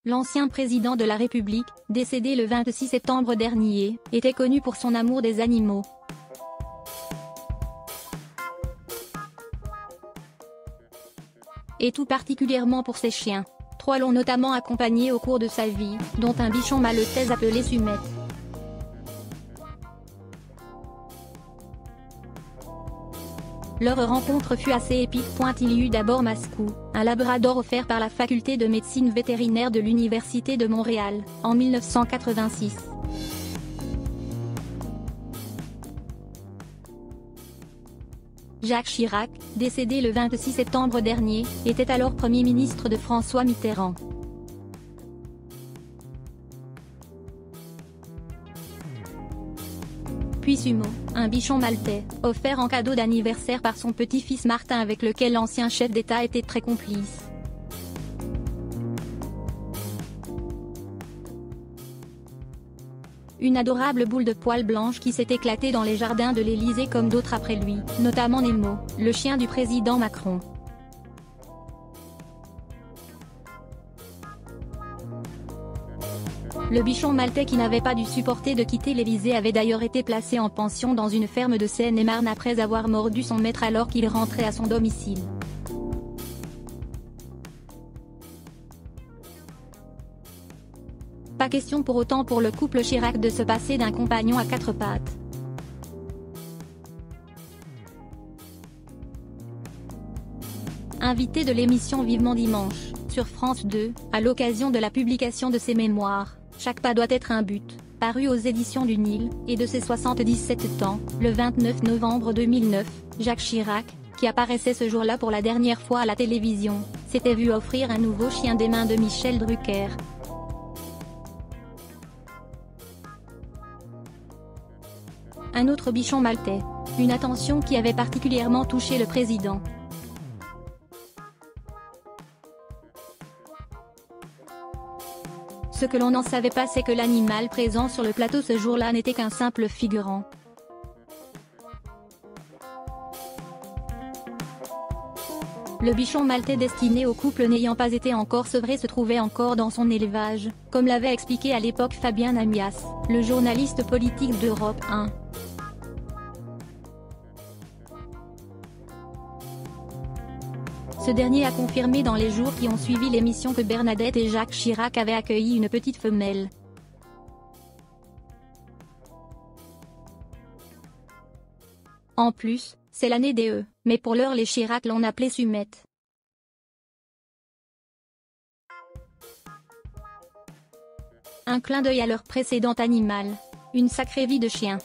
l'ancien président de la République, décédé le 26 septembre dernier, était connu pour son amour des animaux. Et tout particulièrement pour ses chiens. 3 l'ont notamment accompagné au cours de sa vie, dont un bichon maltais appelé Sumette. Leur rencontre fut assez épique. Il y eut d'abord Mascou, un labrador offert par la faculté de médecine vétérinaire de l'Université de Montréal, en 1986. Jacques Chirac, décédé le 26 septembre dernier, était alors Premier ministre de François Mitterrand. Puis Sumo, un bichon maltais, offert en cadeau d'anniversaire par son petit-fils Martin avec lequel l'ancien chef d'État était très complice. Une adorable boule de poils blanche qui s'est éclatée dans les jardins de l'Élysée comme d'autres après lui, notamment Nemo, le chien du président Macron. Le bichon maltais qui n'avait pas dû supporter de quitter l'Élysée avait d'ailleurs été placé en pension dans une ferme de Seine-et-Marne après avoir mordu son maître alors qu'il rentrait à son domicile. Pas question pour autant pour le couple Chirac de se passer d'un compagnon à 4 pattes. Invité de l'émission Vivement Dimanche, sur France 2, à l'occasion de la publication de ses mémoires, Chaque pas doit être un but, paru aux éditions du Nil, et de ses 77 ans, le 29 novembre 2009, Jacques Chirac, qui apparaissait ce jour-là pour la dernière fois à la télévision, s'était vu offrir un nouveau chien des mains de Michel Drucker. Un autre bichon maltais. Une attention qui avait particulièrement touché le président. Ce que l'on n'en savait pas, c'est que l'animal présent sur le plateau ce jour-là n'était qu'un simple figurant. Le bichon maltais destiné au couple n'ayant pas été encore sevré se trouvait encore dans son élevage, comme l'avait expliqué à l'époque Fabien Amias, le journaliste politique d'Europe 1. Ce dernier a confirmé dans les jours qui ont suivi l'émission que Bernadette et Jacques Chirac avaient accueilli une petite femelle. En plus, c'est l'année des œufs, mais pour l'heure les Chirac l'ont appelée Sumette. Un clin d'œil à leur précédent animal. Une sacrée vie de chien.